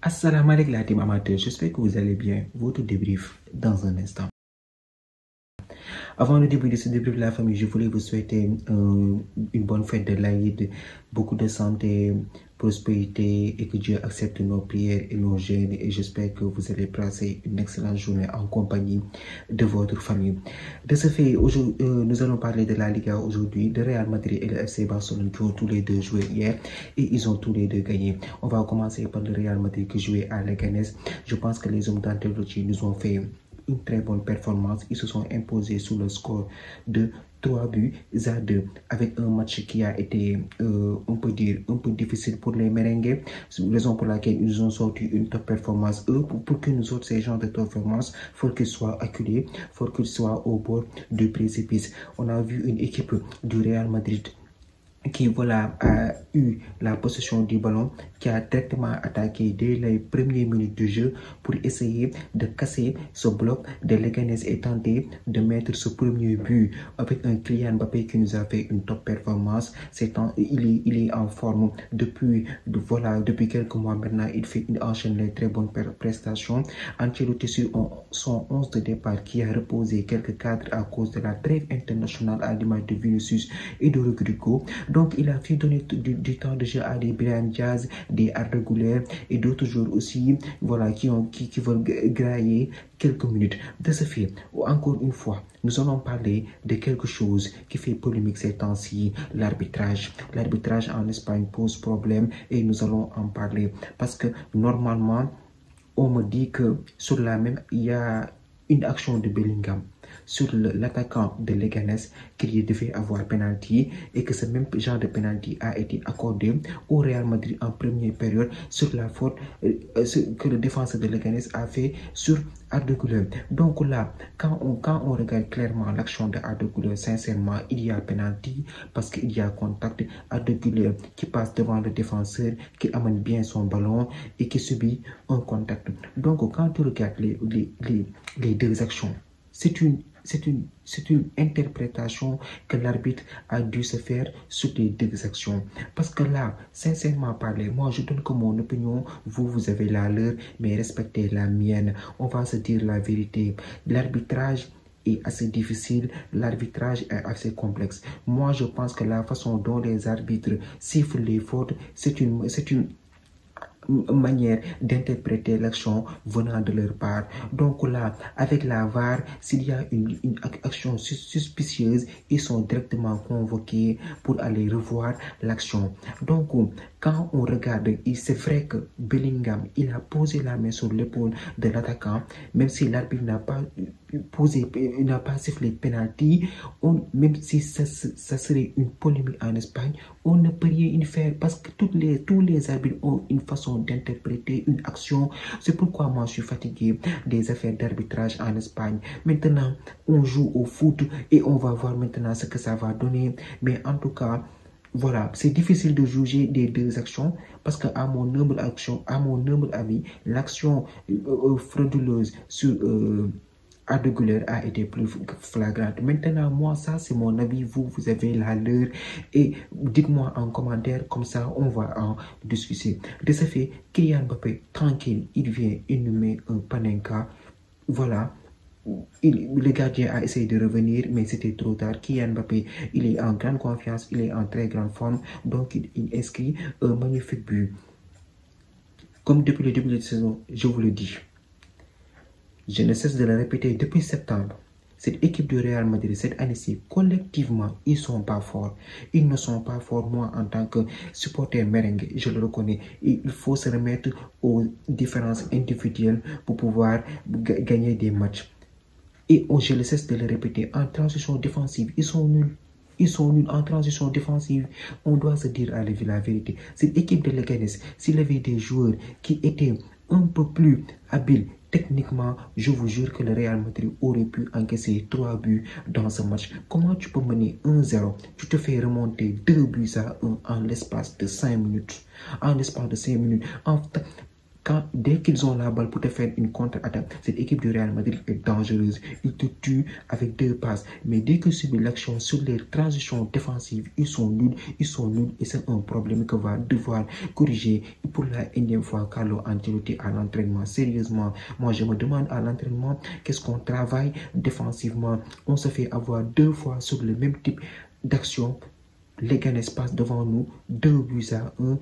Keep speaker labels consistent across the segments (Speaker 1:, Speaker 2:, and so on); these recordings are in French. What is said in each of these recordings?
Speaker 1: Assalamu alaikum la team amateur, j'espère que vous allez bien. Votre débrief dans un instant. Avant le début de ce débrief de la famille, je voulais vous souhaiter une bonne fête de l'Aïd, beaucoup de santé, prospérité et que Dieu accepte nos prières et nos jeûnes. Et j'espère que vous allez passer une excellente journée en compagnie de votre famille. De ce fait, nous allons parler de la Liga aujourd'hui, de Real Madrid et le FC Barcelone qui ont tous les deux joué hier et ils ont tous les deux gagné. On va commencer par le Real Madrid qui jouait à Leganés. Je pense que les hommes d'Ancelotti nous ont fait une très bonne performance. Ils se sont imposés sous le score de 3-2 avec un match qui a été, on peut dire, un peu difficile pour les merengues. C'est la raison pour laquelle ils ont sorti une top performance. Pour que nous autres, ces genres de performance, il faut qu'ils soient acculés, il faut qu'ils soient au bord du précipice. On a vu une équipe du Real Madrid qui a eu la possession du ballon, qui a directement attaqué dès les premières minutes du jeu pour essayer de casser ce bloc de Leganés et tenter de mettre ce premier but avec un Kylian Mbappé qui nous a fait une top performance. Il est en forme depuis quelques mois maintenant. Il enchaîne les très bonnes prestations. Ancelotti sur son 11 de départ qui a reposé quelques cadres à cause de la trêve internationale à l'image de Vinicius et de Rodrygo. Donc, il a fait donner du temps de jeu à des Brahim Diaz, des Arda Güler et d'autres joueurs aussi, qui veulent grailler quelques minutes. De ce fait, encore une fois, nous allons parler de quelque chose qui fait polémique ces temps-ci, l'arbitrage. L'arbitrage en Espagne pose problème et nous allons en parler parce que normalement, on me dit que sur la même, il y a une action de Bellingham sur l'attaquant de Leganés qu'il devait avoir penalty et que ce même genre de penalty a été accordé au Real Madrid en première période sur la faute que le défenseur de Leganés a fait sur Arda Güler. Donc là, quand on regarde clairement l'action de Arda Güler, sincèrement, il y a penalty parce qu'il y a contact. Arda Güler qui passe devant le défenseur, qui amène bien son ballon et qui subit un contact. Donc quand tu regardes les deux actions, c'est une interprétation que l'arbitre a dû se faire sur les deux actions. Parce que là, sincèrement parler, moi je donne comme mon opinion, vous avez la leur, mais respectez la mienne. On va se dire la vérité. L'arbitrage est assez difficile, l'arbitrage est assez complexe. Moi je pense que la façon dont les arbitres sifflent les fautes, c'est une manière d'interpréter l'action venant de leur part. Donc là, avec la VAR, s'il y a une action suspicieuse, ils sont directement convoqués pour aller revoir l'action. Donc, quand on regarde, c'est vrai que Bellingham, il a posé la main sur l'épaule de l'attaquant, même si l'arbitre n'a pas sifflé penalty, même si ça serait une polémique en Espagne, on ne peut rien y faire parce que tous les arbitres ont une façon d'interpréter une action. C'est pourquoi moi je suis fatigué des affaires d'arbitrage en Espagne. Maintenant, on joue au foot et on va voir maintenant ce que ça va donner. Mais en tout cas, voilà, c'est difficile de juger des deux actions parce que à mon humble avis, l'action frauduleuse sur Arda Güler a été plus flagrante. Maintenant, moi, ça, c'est mon avis. Vous avez la leur. Et dites-moi en commentaire, comme ça, on va en discuter. De ce fait, Kylian Mbappé, tranquille, il vient, il nous met un Panenka. Voilà. Le gardien a essayé de revenir, mais c'était trop tard. Kylian Mbappé, il est en grande confiance, il est en très grande forme. Donc, il inscrit un magnifique but. Comme depuis le début de la saison, je vous le dis. Je ne cesse de le répéter depuis septembre. Cette équipe du Real Madrid, cette année-ci, collectivement, ils ne sont pas forts. Ils ne sont pas forts. Moi, en tant que supporter merengue, je le reconnais. Il faut se remettre aux différences individuelles pour pouvoir gagner des matchs. Et je ne cesse de le répéter, en transition défensive, ils sont nuls. Ils sont nuls en transition défensive. On doit se dire à la vérité. Cette équipe de Leganés, s'il y avait des joueurs qui étaient un peu plus habiles techniquement, je vous jure que le Real Madrid aurait pu encaisser 3 buts dans ce match. Comment tu peux mener 1-0? Tu te fais remonter 2 buts à 1 en l'espace de 5 minutes. En l'espace de 5 minutes. dès qu'ils ont la balle pour te faire une contre-attaque, cette équipe du Real Madrid est dangereuse. Ils te tuent avec 2 passes. Mais dès que subit l'action sur les transitions défensives, ils sont nuls. Et c'est un problème que va devoir corriger pour la énième fois Carlo Ancelotti à l'entraînement. Sérieusement, moi je me demande à l'entraînement qu'est-ce qu'on travaille défensivement. On se fait avoir 2 fois sur le même type d'action. Les Leganés passe devant nous 2-1.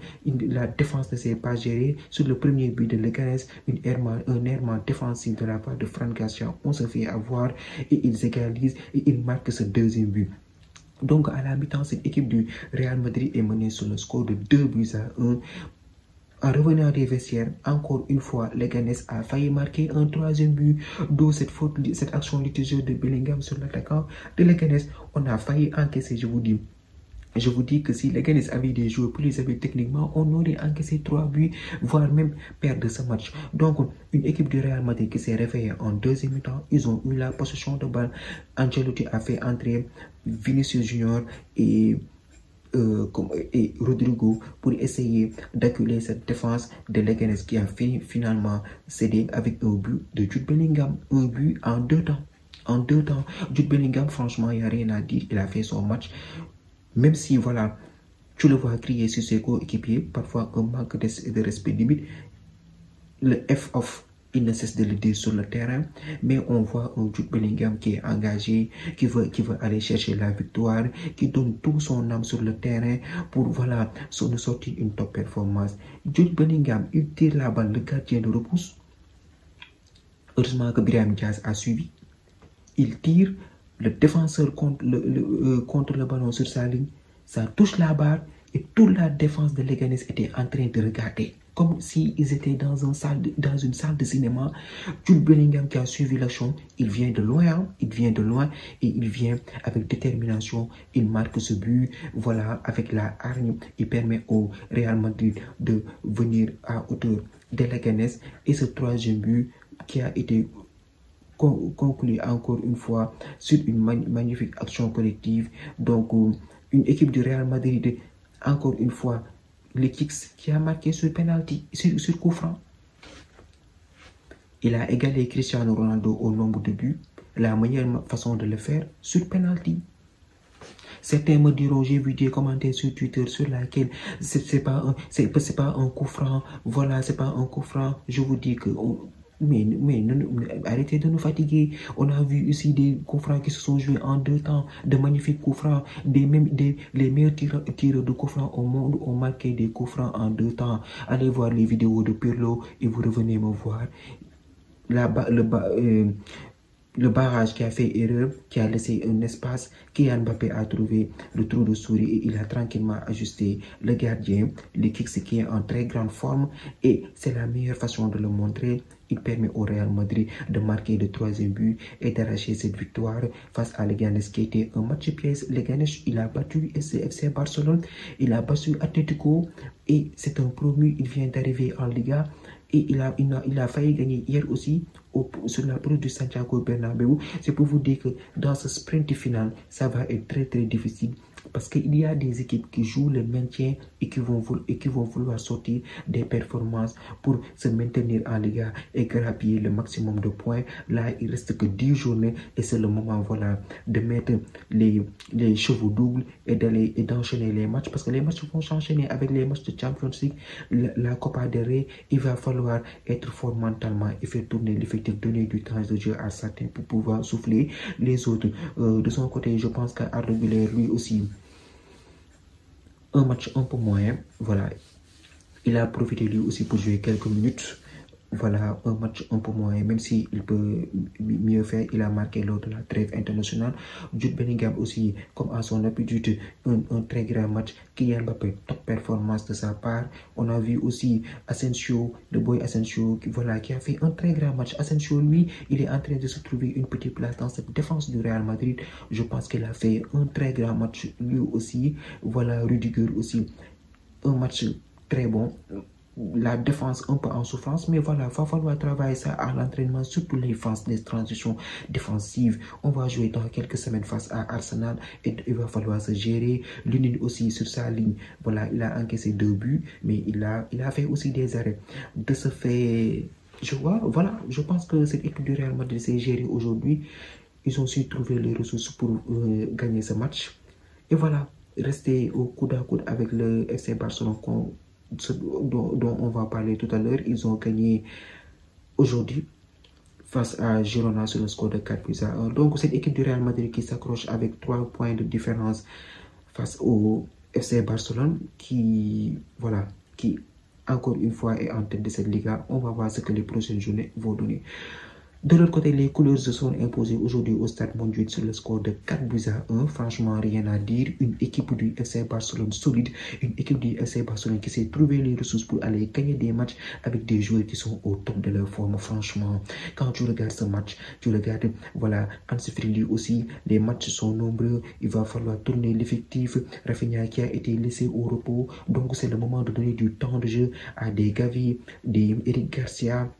Speaker 1: La défense ne s'est pas gérée. Sur le premier but de Leganés, un errement défensif de la part de Fran Garcia. On se fait avoir et ils égalisent et ils marquent ce deuxième but. Donc à la mi-temps, cette équipe du Real Madrid est menée sur le score de 2-1. En revenant des vestiaires, encore une fois, Leganés a failli marquer un 3e but, d'où cette action litigieuse de Bellingham sur l'attaquant de Leganés. On a failli encaisser, je vous dis. Je vous dis que si les Leganés avaient des joueurs plus habiles techniquement, on aurait encaissé 3 buts, voire même perdre ce match. Donc, une équipe du Real Madrid qui s'est réveillée en deuxième mi-temps, ils ont eu la possession de balle. Ancelotti a fait entrer Vinicius Junior et Rodrigo pour essayer d'acculer cette défense de Leganés qui a finalement cédé avec un but de Jude Bellingham. Un but en 2 temps. En 2 temps, Jude Bellingham, franchement, il n'y a rien à dire. Il a fait son match. Même si, voilà, tu le vois crier sur ses coéquipiers, parfois un manque de respect limite, le F-off, il ne cesse de le dire sur le terrain, mais on voit un Jude Bellingham qui est engagé, qui veut aller chercher la victoire, qui donne tout son âme sur le terrain pour, voilà, nous sortir une top performance. Jude Bellingham, il tire la balle, le gardien le repousse. Heureusement que Brahim Diaz a suivi. Il tire. Le défenseur contre le ballon sur sa ligne, ça touche la barre et toute la défense de Leganés était en train de regarder. Comme s'ils étaient dans une salle de cinéma. Jude Bellingham qui a suivi l'action, il vient de loin, et il vient avec détermination, il marque ce but, voilà, avec la hargne, il permet au Real Madrid de venir à hauteur de Leganés et ce 3e but qui a été conclut encore une fois sur une magnifique action collective. Donc, une équipe du Real Madrid, encore une fois, le Kicks qui a marqué sur penalty, sur coup franc. Il a égalé Cristiano Ronaldo au nombre de buts. La meilleure façon de le faire, sur penalty. Certains me diront, j'ai vu des commentaires sur Twitter sur laquelle c'est pas un coup franc. Voilà, c'est pas un coup franc. Je vous dis que mais arrêtez de nous fatiguer. On a vu ici des coups francs qui se sont joués en 2 temps, de magnifiques coups francs. Les meilleurs tireurs de coups francs au monde ont marqué des coups francs en 2 temps. Allez voir les vidéos de Pirlo et vous revenez me voir. Le barrage qui a fait erreur, qui a laissé un espace, Kylian Mbappé a trouvé le trou de souris et il a tranquillement ajusté le gardien, le Kicks qui est en très grande forme et c'est la meilleure façon de le montrer. Il permet au Real Madrid de marquer le 3e but et d'arracher cette victoire face à Leganés qui était un match pièce. Leganés, il a battu FC Barcelone, il a battu Atlético et c'est un promu, il vient d'arriver en Liga. Et il a failli gagner hier aussi sur la pelouse du Santiago Bernabéu. C'est pour vous dire que dans ce sprint final, ça va être très très difficile. Parce qu'il y a des équipes qui jouent le maintien et qui vont vouloir sortir des performances pour se maintenir en Liga et grappiller le maximum de points. Là, il reste que 10 journées et c'est le moment, voilà, de mettre les chevaux doubles et d'enchaîner les matchs. Parce que les matchs vont s'enchaîner avec les matchs de Champions League, la Copa del Rey. Il va falloir être fort mentalement et faire tourner l'effectif, donner du temps de jeu à certains pour pouvoir souffler les autres. De son côté, je pense qu'Arda Güler, lui aussi, un match un peu moyen, voilà. Il a profité lui aussi pour jouer quelques minutes. Voilà, un match un peu moyen, même s'il peut mieux faire, il a marqué lors de la trêve internationale. Jude Bellingham aussi, comme à son habitude, un très grand match. Kylian Mbappé, top performance de sa part. On a vu aussi Asensio, le boy Asensio, qui a fait un très grand match. Asensio, lui, il est en train de se trouver une petite place dans cette défense du Real Madrid. Je pense qu'il a fait un très grand match lui aussi. Voilà, Rudiger aussi, un match très bon. la défense un peu en souffrance, mais voilà, va falloir travailler ça à l'entraînement, surtout les phases des transitions défensives. On va jouer dans quelques semaines face à Arsenal et il va falloir se gérer. L'Union aussi sur sa ligne, voilà, il a encaissé 2 buts, mais il a fait aussi des arrêts. De ce fait, voilà, je pense que cette équipe du Real Madrid s'est gérée aujourd'hui. Ils ont su trouver les ressources pour gagner ce match. Et voilà, rester au coude à coude avec le FC Barcelone dont on va parler tout à l'heure. Ils ont gagné aujourd'hui face à Girona sur le score de 4-1. Donc cette équipe du Real Madrid qui s'accroche avec 3 points de différence face au FC Barcelone qui, voilà, qui encore une fois est en tête de cette Liga. On va voir ce que les prochaines journées vont donner. De l'autre côté, les couleurs se sont imposées aujourd'hui au Stade Montjuïc sur le score de 4-1. Franchement, rien à dire. Une équipe du FC Barcelone solide. Une équipe du FC Barcelone qui s'est trouvé les ressources pour aller gagner des matchs avec des joueurs qui sont au top de leur forme. Franchement, quand tu regardes ce match, tu regardes, voilà, Hansi Flick aussi, les matchs sont nombreux. Il va falloir tourner l'effectif. Rafinha qui a été laissé au repos. Donc, c'est le moment de donner du temps de jeu à des Gavi, des Eric Garcia,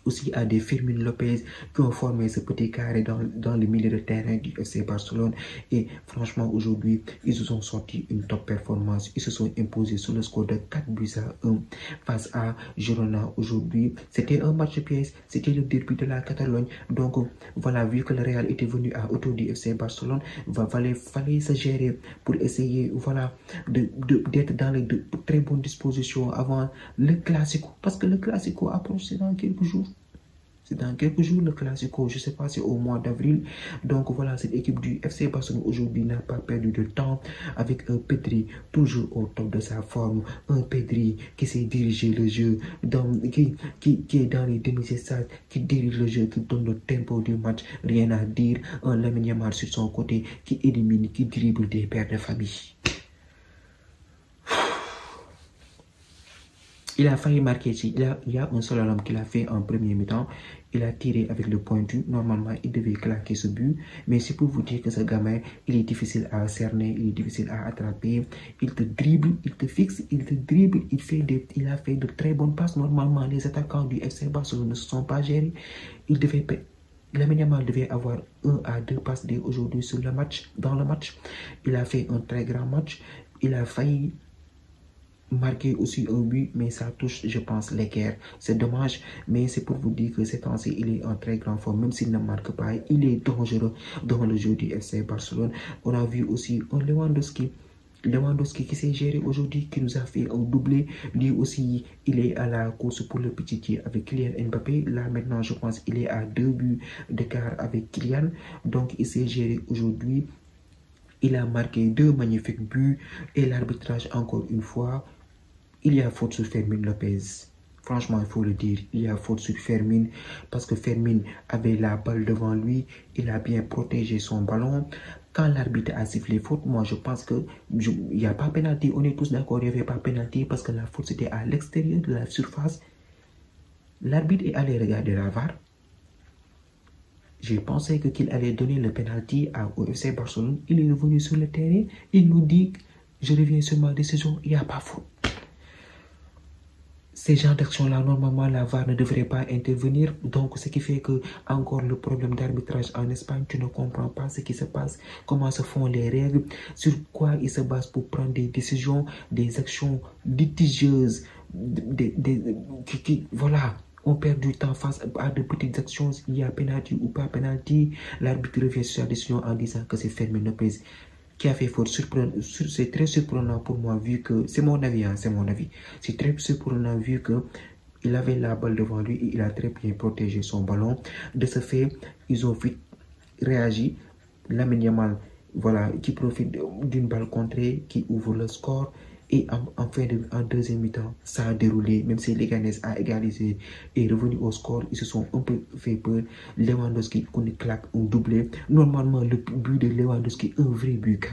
Speaker 1: aussi à des Fermin Lopez qui ont formé ce petit carré dans le milieu de terrain du FC Barcelone. Et franchement, aujourd'hui, ils se sont sortis une top performance. Ils se sont imposés sur le score de 4-1 face à Girona aujourd'hui. C'était un match pièce, c'était le derby de la Catalogne. Donc, voilà, vu que le Real était venu à autour du FC Barcelone, fallait se gérer pour essayer, voilà, d'être dans les très bonnes dispositions avant le Classico. Parce que le Classico approche dans quelques jours. C'est dans quelques jours le Classico, je ne sais pas, c'est au mois d'avril. Donc voilà, cette équipe du FC Barcelone aujourd'hui n'a pas perdu de temps avec un Pedri toujours au top de sa forme. Un Pedri qui sait diriger le jeu, qui est dans les demi-stades, qui dirige le jeu, qui donne le tempo du match. Rien à dire. Un Lamine Yamal sur son côté qui élimine, qui dribble des pères de famille. Il a failli marquer ici. Il y a un seul homme qui l'a fait en premier mi-temps. Il a tiré avec le pointu. Normalement, il devait claquer ce but. Mais c'est pour vous dire que ce gamin, il est difficile à cerner, il est difficile à attraper. Il te dribble, il te fixe, il te dribble. Il a fait de très bonnes passes. Normalement, les attaquants du FC Barcelone ne se sont pas gérés. Lamine Yamal devait avoir 1 à 2 passes dès aujourd'hui dans le match. Il a fait un très grand match. Il a failli marqué aussi un but, mais ça touche, je pense, l'équerre. C'est dommage, mais c'est pour vous dire que cet ancien, il est en très grande forme, même s'il ne marque pas, il est dangereux dans le jeu du FC Barcelone. On a vu aussi un Lewandowski qui s'est géré aujourd'hui, qui nous a fait un doublé. Lui aussi, il est à la course pour le petit pied avec Kylian Mbappé. Là, maintenant, je pense qu'il est à 2 buts d'écart avec Kylian. Donc, il s'est géré aujourd'hui. Il a marqué 2 magnifiques buts. Et l'arbitrage, encore une fois, il y a faute sur Fermin Lopez. Franchement, il faut le dire, il y a faute sur Fermin parce que Fermin avait la balle devant lui. Il a bien protégé son ballon. Quand l'arbitre a sifflé faute, moi je pense qu'il n'y a pas pénalty. On est tous d'accord, il n'y avait pas pénalty parce que la faute c'était à l'extérieur de la surface. L'arbitre est allé regarder la VAR. J'ai pensé qu'il allait donner le pénalty au FC Barcelone. Il est revenu sur le terrain. Il nous dit, je reviens sur ma décision, il n'y a pas faute. Ces genres d'actions-là, normalement, la VAR ne devrait pas intervenir. Donc, ce qui fait que, encore le problème d'arbitrage en Espagne, tu ne comprends pas ce qui se passe, comment se font les règles, sur quoi ils se basent pour prendre des décisions, des actions litigieuses, voilà. On perd du temps face à de petites actions. Il y a penalty ou pas penalty. L'arbitre revient sur sa décision en disant que c'est Fermin Lopez qui a fait faute. C'est très surprenant pour moi vu que, c'est mon avis, c'est mon avis. C'est très surprenant vu que il avait la balle devant lui et il a très bien protégé son ballon. De ce fait, ils ont vite réagi. Lamine Yamal, voilà, qui profite d'une balle contrée, qui ouvre le score. Et en deuxième mi-temps, ça a déroulé. Même si Leganés a égalisé et revenu au score, ils se sont un peu fait peur. Lewandowski claque un doublé. Normalement, le but de Lewandowski, un vrai but.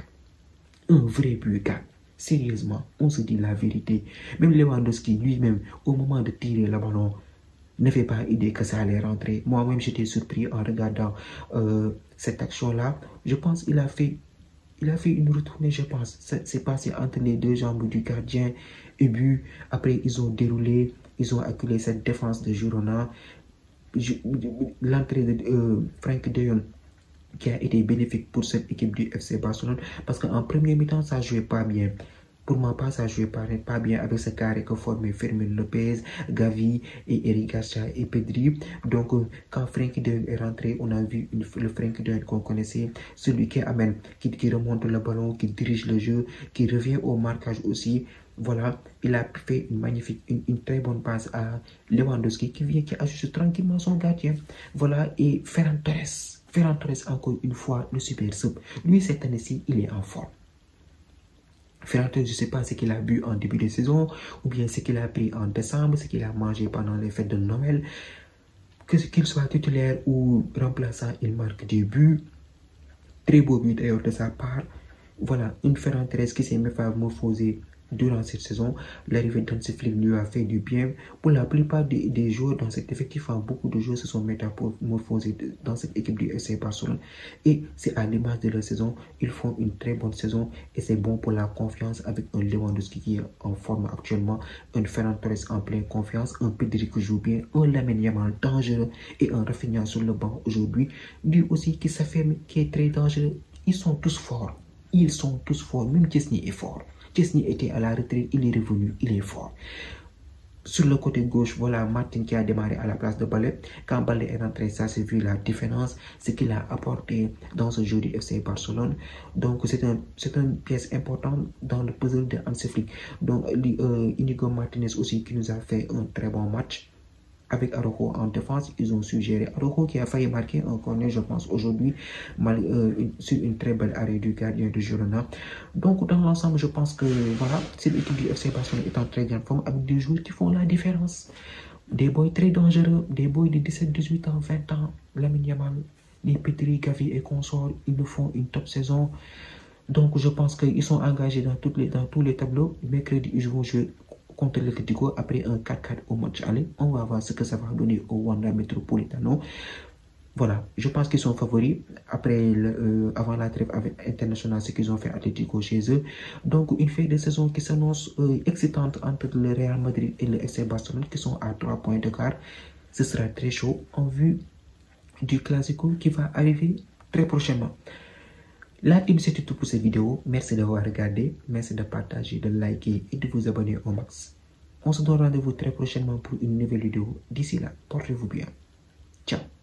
Speaker 1: Un vrai but. Sérieusement, on se dit la vérité. Même Lewandowski lui-même, au moment de tirer le ballon, ne fait pas idée que ça allait rentrer. Moi-même, j'étais surpris en regardant cette action-là. Je pense qu'il a fait il a fait une retournée, je pense. C'est passé entre les deux jambes du gardien et but. Après, ils ont déroulé, ils ont acculé cette défense de Girona. L'entrée de Franck de Jong qui a été bénéfique pour cette équipe du FC Barcelone parce qu'en premier mi-temps, ça ne jouait pas bien. Pour ma part, ça ne jouait pas bien avec ce carré que formaient Fermin Lopez, Gavi et Eric Garcia et Pedri. Donc, quand Frenkie de Jong est rentré, on a vu le Frenkie de Jong qu'on connaissait, celui qui amène, qui remonte le ballon, qui dirige le jeu, qui revient au marquage aussi. Voilà, il a fait une très bonne passe à Lewandowski qui ajuste tranquillement son gardien. Voilà, et Ferran Torres, encore une fois, le super sub. Lui, cette année-ci, il est en forme. Ferran Torres, je ne sais pas ce qu'il a bu en début de saison, ou bien ce qu'il a pris en décembre, ce qu'il a mangé pendant les fêtes de Noël. Qu'il soit titulaire ou remplaçant, il marque des buts. Très beau but d'ailleurs de sa part. Voilà, une Ferran Torres qui s'est métamorphosé durant cette saison. L'arrivée d'Hansi Flick lui a fait du bien. Pour la plupart des joueurs dans cet effectif, beaucoup de joueurs se sont métamorphosés dans cette équipe du FC Barcelone. Et c'est à l'image de leur saison, ils font une très bonne saison et c'est bon pour la confiance avec un Lewandowski qui est en forme actuellement, un Ferran Torres en pleine confiance, un Pedri qui joue bien, un Lamine Yamal dangereux et un Rafinha sur le banc aujourd'hui. Lui aussi qui s'affirme, qui est très dangereux. Ils sont tous forts. Ils sont tous forts. Même Chesney est fort. Chesney était à la retraite, il est revenu, il est fort. Sur le côté gauche, voilà Martin qui a démarré à la place de Ballet. Quand Ballet est rentré, ça s'est vu la différence, ce qu'il a apporté dans ce jeu du FC Barcelone. Donc c'est une pièce importante dans le puzzle de Hansi Flick. Donc Inigo Martinez aussi qui nous a fait un très bon match. Avec Araujo en défense, ils ont suggéré Araujo qui a failli marquer un corner, je pense, aujourd'hui, sur une très belle arrêt du gardien de Girona. Donc, dans l'ensemble, je pense que voilà, cette équipe du FC Barcelone est en très grande forme avec des joueurs qui font la différence. Des boys très dangereux, des boys de 17, 18 ans, 20 ans, Lamine Yamal, les Pedri, Gavi et consorts, ils nous font une top saison. Donc, je pense qu'ils sont engagés dans tous les tableaux. Mercredi, ils vont jouer contre l'Atlético après un 4-4 au match aller. On va voir ce que ça va donner au Wanda Metropolitano. Voilà, je pense qu'ils sont favoris avant la trêve internationale, ce qu'ils ont fait Atlético chez eux. Donc, une fin de saison qui s'annonce excitante entre le Real Madrid et le FC Barcelone qui sont à 3 points d'écart. Ce sera très chaud en vue du Classico qui va arriver très prochainement. La team, c'est tout pour cette vidéo. Merci d'avoir regardé. Merci de partager, de liker et de vous abonner au max. On se donne rendez-vous très prochainement pour une nouvelle vidéo. D'ici là, portez-vous bien. Ciao.